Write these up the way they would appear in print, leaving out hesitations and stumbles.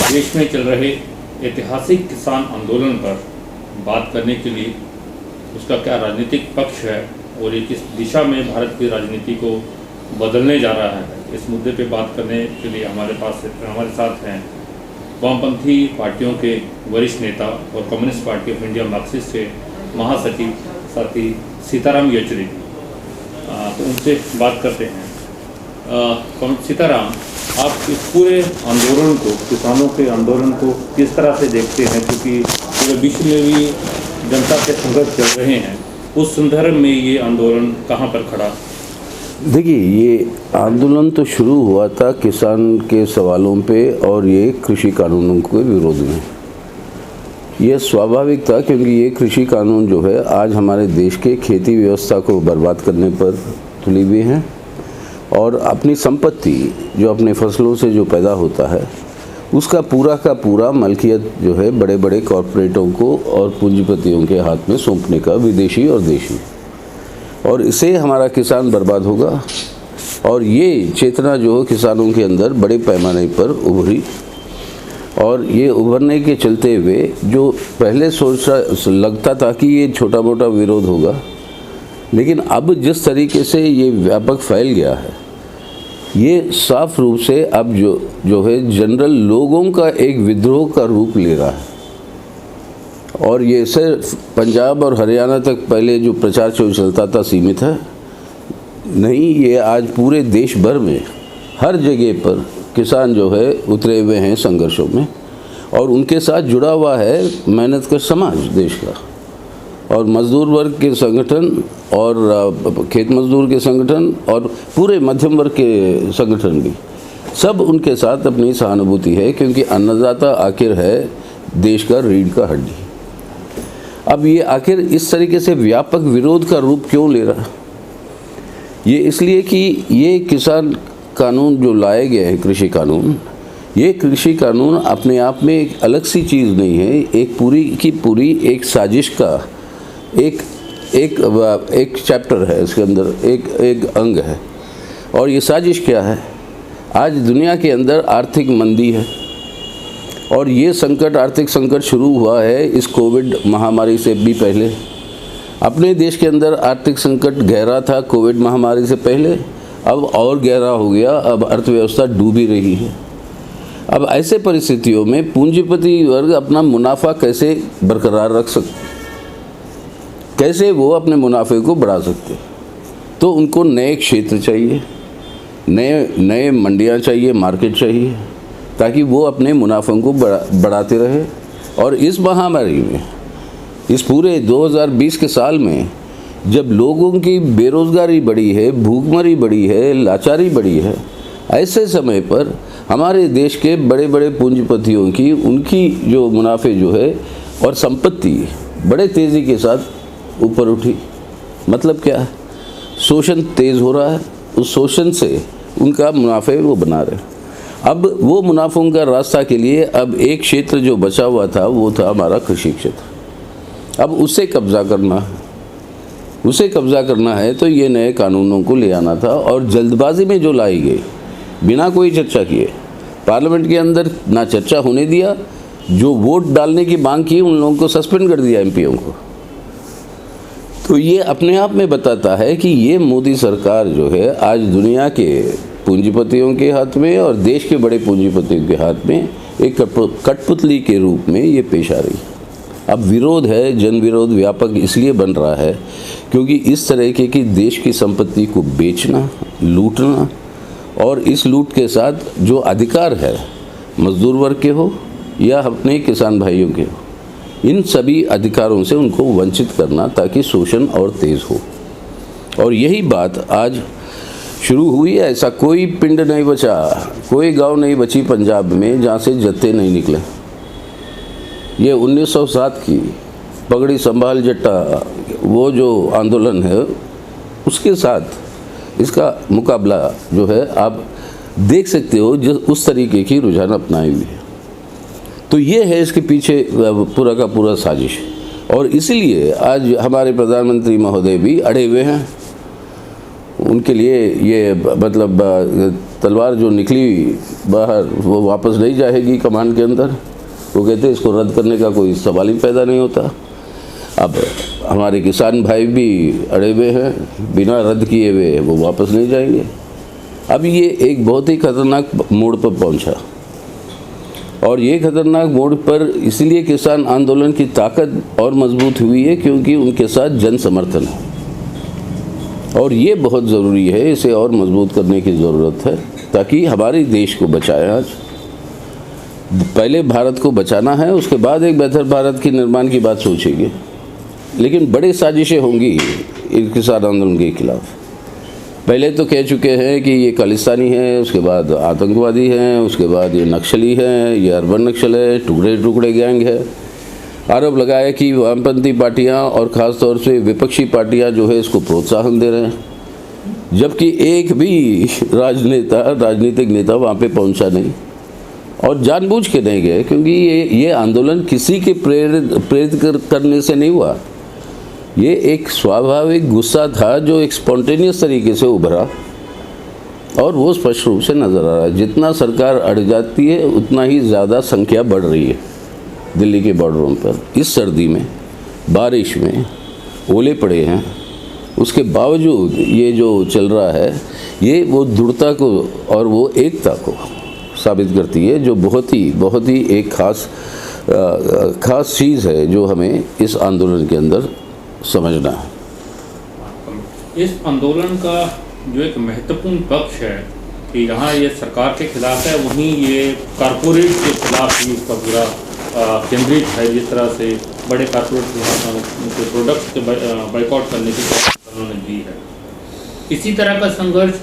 देश में चल रहे ऐतिहासिक किसान आंदोलन पर बात करने के लिए उसका क्या राजनीतिक पक्ष है और ये किस दिशा में भारत की राजनीति को बदलने जा रहा है, इस मुद्दे पे बात करने के लिए हमारे साथ हैं वामपंथी पार्टियों के वरिष्ठ नेता और communist party of India Marxist के महासचिव साथी सीताराम येचुरी। तो उनसे बात करते हैं। सीताराम, आप इस पूरे आंदोलन को, किसानों के आंदोलन को किस तरह से देखते हैं, क्योंकि पूरे विश्व में भी जनता के संघर्ष चल रहे हैं, उस संदर्भ में ये आंदोलन कहाँ पर खड़ा? देखिए, ये आंदोलन तो शुरू हुआ था किसान के सवालों पे और ये कृषि कानूनों के विरोध में। ये स्वाभाविक था क्योंकि ये कृषि कानून जो है आज हमारे देश के खेती व्यवस्था को बर्बाद करने पर तुले हुए हैं और अपनी संपत्ति जो अपने फसलों से जो पैदा होता है उसका पूरा का पूरा मलकियत जो है बड़े बड़े कॉरपोरेटों को और पूंजीपतियों के हाथ में सौंपने का, विदेशी और देशी, और इससे हमारा किसान बर्बाद होगा। और ये चेतना जो किसानों के अंदर बड़े पैमाने पर उभरी और ये उभरने के चलते हुए जो पहले लगता था कि ये छोटा मोटा विरोध होगा, लेकिन अब जिस तरीके से ये व्यापक फैल गया है, ये साफ रूप से अब जो है जनरल लोगों का एक विद्रोह का रूप ले रहा है। और ये सिर्फ पंजाब और हरियाणा तक पहले जो प्रचार चलता था सीमित है नहीं, ये आज पूरे देश भर में हर जगह पर किसान जो है उतरे हुए हैं संघर्षों में और उनके साथ जुड़ा हुआ है मेहनत का समाज देश का, और मजदूर वर्ग के संगठन और खेत मजदूर के संगठन और पूरे मध्यम वर्ग के संगठन भी, सब उनके साथ अपनी सहानुभूति है, क्योंकि अन्नदाता आखिर है देश का रीढ़ का हड्डी। अब ये आखिर इस तरीके से व्यापक विरोध का रूप क्यों ले रहा? ये इसलिए कि ये किसान कानून जो लाए गए हैं, कृषि कानून, ये कृषि कानून अपने आप में एक अलग सी चीज़ नहीं है, एक पूरी की पूरी एक साजिश का एक चैप्टर है, इसके अंदर एक अंग है। और ये साजिश क्या है? आज दुनिया के अंदर आर्थिक मंदी है और ये संकट, आर्थिक संकट शुरू हुआ है इस कोविड महामारी से भी पहले। अपने देश के अंदर आर्थिक संकट गहरा था कोविड महामारी से पहले, अब और गहरा हो गया, अब अर्थव्यवस्था डूब ही रही है। अब ऐसे परिस्थितियों में पूंजीपति वर्ग अपना मुनाफा कैसे बरकरार रख सकते, कैसे वो अपने मुनाफे को बढ़ा सकते? तो उनको नए क्षेत्र चाहिए, नए मंडियाँ चाहिए, मार्केट चाहिए, ताकि वो अपने मुनाफों को बढ़ाते रहे। और इस महामारी में, इस पूरे 2020 के साल में, जब लोगों की बेरोज़गारी बढ़ी है, भूखमरी बढ़ी है, लाचारी बढ़ी है, ऐसे समय पर हमारे देश के बड़े बड़े पूंजीपतियों की, उनकी जो मुनाफे जो है और संपत्ति बड़े तेज़ी के साथ ऊपर उठी। मतलब क्या है? शोषण तेज़ हो रहा है, उस शोषण से उनका मुनाफे वो बना रहे। अब वो मुनाफों का रास्ता के लिए अब एक क्षेत्र जो बचा हुआ था वो था हमारा कृषि क्षेत्र। अब उससे कब्ज़ा करना है तो ये नए कानूनों को ले आना था, और जल्दबाजी में जो लाई गई बिना कोई चर्चा किए, पार्लियामेंट के अंदर ना चर्चा होने दिया, जो वोट डालने की मांग की उन लोगों को सस्पेंड कर दिया, एमपीओ को। तो ये अपने आप में बताता है कि ये मोदी सरकार जो है आज दुनिया के पूंजीपतियों के हाथ में और देश के बड़े पूंजीपतियों के हाथ में एक कठपुतली के रूप में ये पेश आ रही है। अब विरोध है, जन विरोध व्यापक इसलिए बन रहा है क्योंकि इस तरह की देश की संपत्ति को बेचना, लूटना, और इस लूट के साथ जो अधिकार है मजदूर वर्ग के हो या अपने किसान भाइयों के हो, इन सभी अधिकारों से उनको वंचित करना ताकि शोषण और तेज़ हो। और यही बात आज शुरू हुई है। ऐसा कोई पिंड नहीं बचा, कोई गांव नहीं बची पंजाब में जहाँ से जत्थे नहीं निकले। ये 1907 की पगड़ी संभाल जट्टा वो जो आंदोलन है उसके साथ इसका मुकाबला जो है आप देख सकते हो, जो उस तरीके की रुझान अपनाई हुई है। तो ये है इसके पीछे पूरा का पूरा साजिश, और इसीलिए आज हमारे प्रधानमंत्री महोदय भी अड़े हुए हैं। उनके लिए ये मतलब तलवार जो निकली बाहर वो वापस नहीं जाएगी कमान के अंदर। वो कहते इसको रद्द करने का कोई सवाल ही पैदा नहीं होता। अब हमारे किसान भाई भी अड़े हुए हैं, बिना रद्द किए हुए वो वापस नहीं जाएंगे। अब ये एक बहुत ही खतरनाक मोड़ पर पहुंचा, और ये खतरनाक मोड़ पर इसलिए किसान आंदोलन की ताकत और मजबूत हुई है क्योंकि उनके साथ जन समर्थन है, और ये बहुत ज़रूरी है, इसे और मजबूत करने की ज़रूरत है ताकि हमारे देश को बचाएं। आज पहले भारत को बचाना है, उसके बाद एक बेहतर भारत के निर्माण की बात सोचेंगे, लेकिन बड़ी साजिशें होंगी इस किसान आंदोलन के खिलाफ। पहले तो कह चुके हैं कि ये खालिस्तानी है, उसके बाद आतंकवादी हैं, उसके बाद ये नक्सली हैं, ये अर्बन नक्सल है, टुकड़े टुकड़े गैंग है। आरोप लगाया कि वामपंथी पार्टियां और ख़ास तौर से विपक्षी पार्टियां जो है इसको प्रोत्साहन दे रहे हैं, जबकि एक भी राजनीतिक नेता वहाँ पे पहुँचा नहीं, और जानबूझ के नहीं गए, क्योंकि ये आंदोलन किसी के प्रेरित करने से नहीं हुआ। ये एक स्वाभाविक गुस्सा था जो एक स्पॉन्टेनियस तरीके से उभरा, और वो स्पष्ट रूप से नज़र आ रहा है। जितना सरकार अड़ जाती है उतना ही ज़्यादा संख्या बढ़ रही है दिल्ली के बॉर्डरों पर। इस सर्दी में, बारिश में, ओले पड़े हैं, उसके बावजूद ये जो चल रहा है ये वो दृढ़ता को और वो एकता को साबित करती है, जो बहुत ही एक खास चीज़ है जो हमें इस आंदोलन के अंदर समझना है। इस आंदोलन का जो एक महत्वपूर्ण पक्ष है कि यहाँ ये सरकार के खिलाफ है, वहीं ये कारपोरेट के खिलाफ भी उसका पूरा केंद्रित है। जिस तरह से बड़े कारपोरेट के प्रोडक्ट्स के बाइकआउट करने की कोशिश उन्होंने दी है। इसी तरह का संघर्ष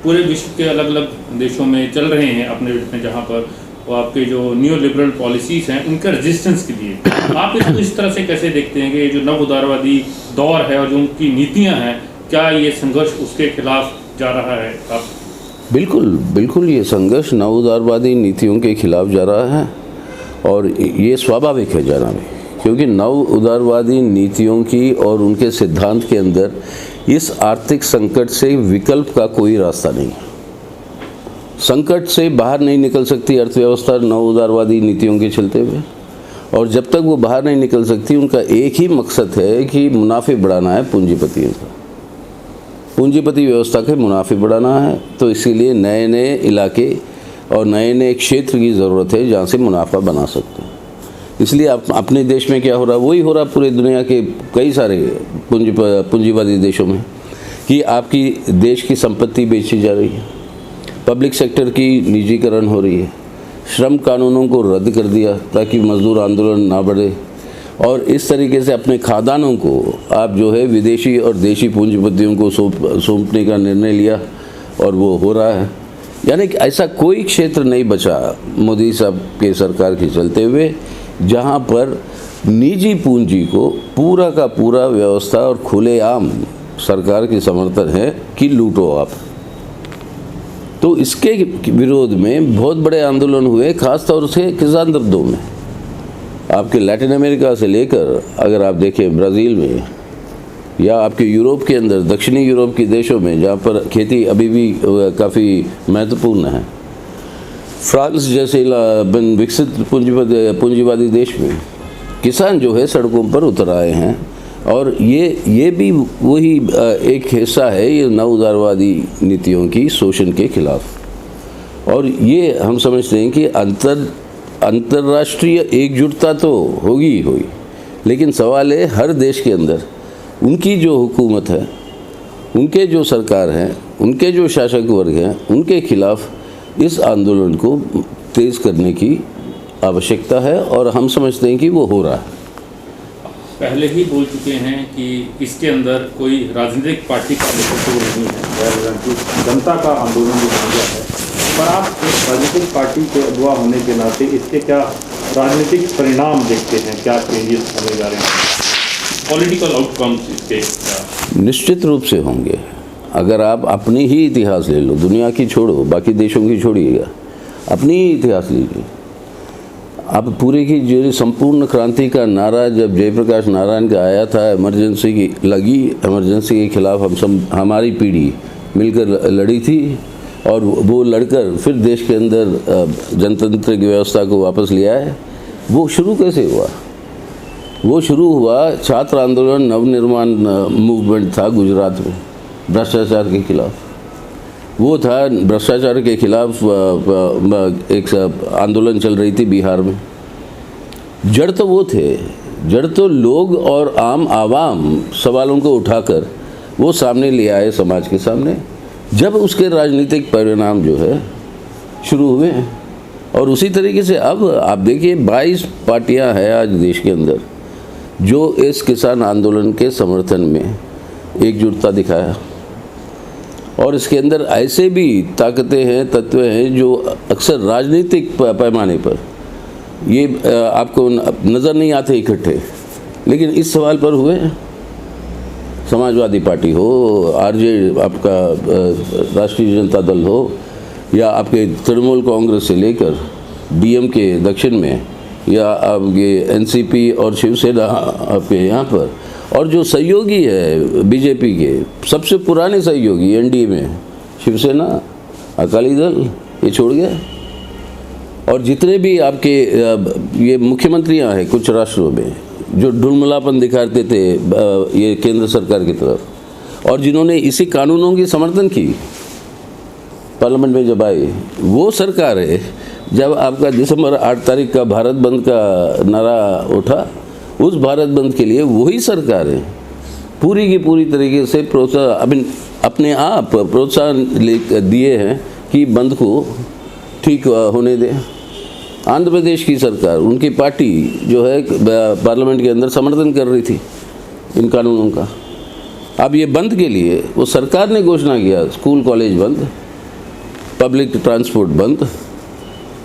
पूरे विश्व के अलग अलग देशों में चल रहे हैं अपने में, जहाँ पर वो आपके जो न्यू लिबरल पॉलिसीज़ हैं उनके रेजिस्टेंस के लिए। आप इसको इस तरह से कैसे देखते हैं कि ये जो नव उदारवादी दौर है और जो उनकी नीतियाँ हैं, क्या ये संघर्ष उसके खिलाफ जा रहा है? आप बिल्कुल ये संघर्ष नव उदारवादी नीतियों के खिलाफ जा रहा है, और ये स्वाभाविक है जाना भी, क्योंकि नव उदारवादी नीतियों की और उनके सिद्धांत के अंदर इस आर्थिक संकट से विकल्प का कोई रास्ता नहीं है। संकट से बाहर नहीं निकल सकती अर्थव्यवस्था नव उदारवादी नीतियों के चलते हुए, और जब तक वो बाहर नहीं निकल सकती उनका एक ही मकसद है कि मुनाफे बढ़ाना है पूंजीपतियों का, पूंजीपति व्यवस्था के मुनाफे बढ़ाना है। तो इसीलिए नए नए इलाके और नए नए क्षेत्र की ज़रूरत है जहाँ से मुनाफा बना सकते हैं। इसलिए अपने देश में क्या हो रहा है, वही हो रहा पूरे दुनिया के कई सारे पूंजीवादी देशों में, कि आपकी देश की संपत्ति बेची जा रही है, पब्लिक सेक्टर की निजीकरण हो रही है, श्रम कानूनों को रद्द कर दिया ताकि मजदूर आंदोलन ना बढ़े, और इस तरीके से अपने खादानों को आप जो है विदेशी और देशी पूंजीपतियों को सौंपने का निर्णय लिया, और वो हो रहा है। यानी कि ऐसा कोई क्षेत्र नहीं बचा मोदी साहब के सरकार के चलते हुए जहाँ पर निजी पूंजी को पूरा का पूरा व्यवस्था और खुलेआम सरकार की समर्थन है कि लूटो आप। तो इसके विरोध में बहुत बड़े आंदोलन हुए, खास तौर से किसान दर्दों में। आपके लैटिन अमेरिका से लेकर अगर आप देखें ब्राज़ील में, या आपके यूरोप के अंदर, दक्षिणी यूरोप के देशों में जहाँ पर खेती अभी भी काफ़ी महत्वपूर्ण है, फ्रांस जैसे विकसित पूंजीवादी देश में किसान जो है सड़कों पर उतर आए हैं, और ये भी वही एक हिस्सा है ये नव उदारवादी नीतियों की शोषण के खिलाफ। और ये हम समझते हैं कि अंतर्राष्ट्रीय एकजुटता तो होगी ही होगी, लेकिन सवाल है हर देश के अंदर उनकी जो हुकूमत है, उनके जो सरकार हैं, उनके जो शासक वर्ग हैं, उनके खिलाफ इस आंदोलन को तेज़ करने की आवश्यकता है, और हम समझते हैं कि वो हो रहा है। पहले ही बोल चुके हैं कि इसके अंदर कोई राजनीतिक पार्टी का नेतृत्व नहीं है, जनता का आंदोलन जो बन गया है। पर आप एक राजनीतिक पार्टी के अगुवा होने के नाते इसके क्या राजनीतिक परिणाम देखते हैं, क्या चेंजेस होने जा रहे हैं, पॉलिटिकल आउटकम्स इसके? निश्चित रूप से होंगे। अगर आप अपनी ही इतिहास ले लो, दुनिया की छोड़ो, बाकी देशों की छोड़िएगा, अपनी ही इतिहास लीजिए। अब पूरे की जो संपूर्ण क्रांति का नारा जब जयप्रकाश नारायण का आया था, इमरजेंसी की लगी, इमरजेंसी के खिलाफ हमारी पीढ़ी मिलकर लड़ी थी, और वो लड़कर फिर देश के अंदर जनतंत्र की व्यवस्था को वापस ले आए। वो शुरू कैसे हुआ? वो शुरू हुआ छात्र आंदोलन नवनिर्माण मूवमेंट था गुजरात में, भ्रष्टाचार के खिलाफ। वो था भ्रष्टाचार के खिलाफ एक आंदोलन चल रही थी बिहार में। जड़ तो वो थे, जड़ तो लोग और आम आवाम सवालों को उठाकर वो सामने ले आए समाज के सामने, जब उसके राजनीतिक परिणाम जो है शुरू हुए हैं। और उसी तरीके से अब आप देखिए 22 पार्टियां हैं आज देश के अंदर जो इस किसान आंदोलन के समर्थन में एकजुटता दिखाया। और इसके अंदर ऐसे भी ताकतें हैं, तत्व हैं जो अक्सर राजनीतिक पैमाने पर ये आपको नज़र नहीं आते इकट्ठे, लेकिन इस सवाल पर हुए। समाजवादी पार्टी हो, आरजे आपका राष्ट्रीय जनता दल हो, या आपके तृणमूल कांग्रेस से लेकर डीएमके दक्षिण में, या आपके एनसीपी और शिवसेना आपके यहाँ पर, और जो सहयोगी है बीजेपी के सबसे पुराने सहयोगी एनडीए में शिवसेना, अकाली दल, ये छोड़ गया। और जितने भी आपके ये मुख्यमंत्रियां हैं कुछ राष्ट्रों में जो ढुलमुलापन दिखाते थे ये केंद्र सरकार की तरफ, और जिन्होंने इसी कानूनों की समर्थन की पार्लियामेंट में जब आए, वो सरकार है जब आपका दिसंबर 8 तारीख का भारत बंद का नारा उठा, उस भारत बंद के लिए वही सरकार है पूरी की पूरी तरीके से अपने आप प्रोत्साहन दिए हैं कि बंद को ठीक होने दें। आंध्र प्रदेश की सरकार, उनकी पार्टी जो है पार्लियामेंट के अंदर समर्थन कर रही थी इन कानूनों का। अब ये बंद के लिए वो सरकार ने घोषणा किया, स्कूल कॉलेज बंद, पब्लिक ट्रांसपोर्ट बंद,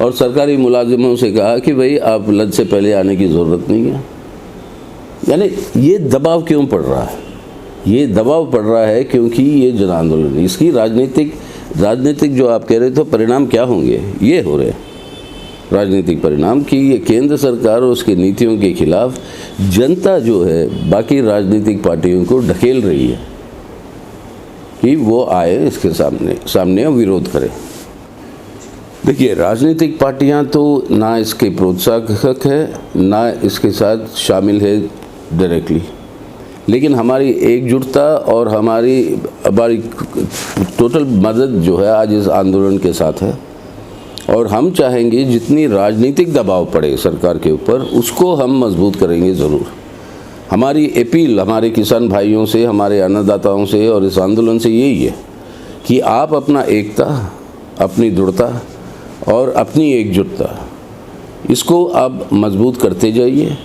और सरकारी मुलाजिमों से कहा कि भाई आप लंच से पहले आने की ज़रूरत नहीं है। यानी ये दबाव क्यों पड़ रहा है? ये दबाव पड़ रहा है क्योंकि ये जन आंदोलन है। इसकी राजनीतिक जो आप कह रहे थे परिणाम क्या होंगे, ये हो रहे हैं राजनीतिक परिणाम कि ये केंद्र सरकार और उसकी नीतियों के खिलाफ जनता जो है बाकी राजनीतिक पार्टियों को ढकेल रही है कि वो आए इसके सामने विरोध करें। देखिए, राजनीतिक पार्टियां तो ना इसके प्रोत्साहक है, ना इसके साथ शामिल है डायरेक्टली, लेकिन हमारी एकजुटता और हमारी टोटल मदद जो है आज इस आंदोलन के साथ है। और हम चाहेंगे जितनी राजनीतिक दबाव पड़े सरकार के ऊपर उसको हम मजबूत करेंगे ज़रूर। हमारी अपील हमारे किसान भाइयों से, हमारे अन्नदाताओं से और इस आंदोलन से यही है कि आप अपना एकता, अपनी दृढ़ता और अपनी एकजुटता इसको आप मजबूत करते जाइए।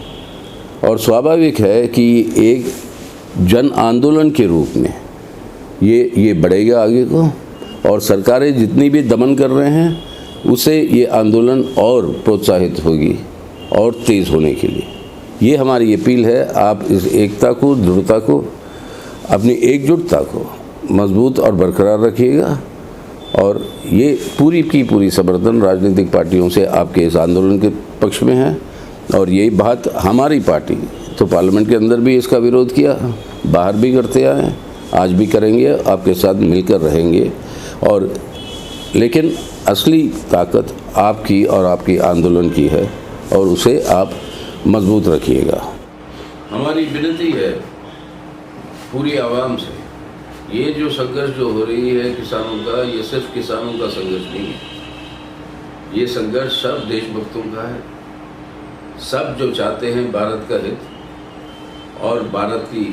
और स्वाभाविक है कि एक जन आंदोलन के रूप में ये बढ़ेगा आगे को, और सरकारें जितनी भी दमन कर रहे हैं उसे ये आंदोलन और प्रोत्साहित होगी और तेज़ होने के लिए। ये हमारी अपील है, आप इस एकता को, दृढ़ता को, अपनी एकजुटता को मजबूत और बरकरार रखिएगा। और ये पूरी की पूरी समर्थन राजनीतिक पार्टियों से आपके इस आंदोलन के पक्ष में है। और यही बात हमारी पार्टी तो पार्लियामेंट के अंदर भी इसका विरोध किया, बाहर भी करते आए, आज भी करेंगे, आपके साथ मिलकर रहेंगे। और लेकिन असली ताकत आपकी और आपकी आंदोलन की है और उसे आप मजबूत रखिएगा। हमारी विनती है पूरी आवाम से, ये जो संघर्ष जो हो रही है किसानों का, ये सिर्फ किसानों का संघर्ष नहीं है, ये संघर्ष सब देशभक्तों का है। सब जो चाहते हैं भारत का हित और भारत की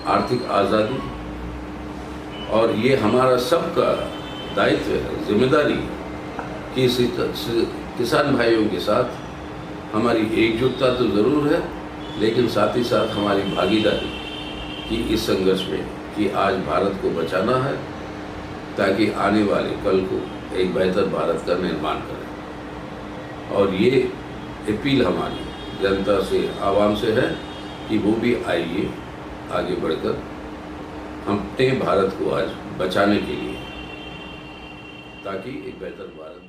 आर्थिक आज़ादी, और ये हमारा सबका दायित्व है, जिम्मेदारी कि किसान भाइयों के साथ हमारी एकजुटता तो ज़रूर है, लेकिन साथ ही साथ हमारी भागीदारी कि इस संघर्ष में कि आज भारत को बचाना है ताकि आने वाले कल को एक बेहतर भारत का निर्माण करें। और ये अपील हमारी जनता से, आवाम से है कि वो भी आइए आगे बढ़कर हम अपने भारत को आज बचाने के लिए, ताकि एक बेहतर भारत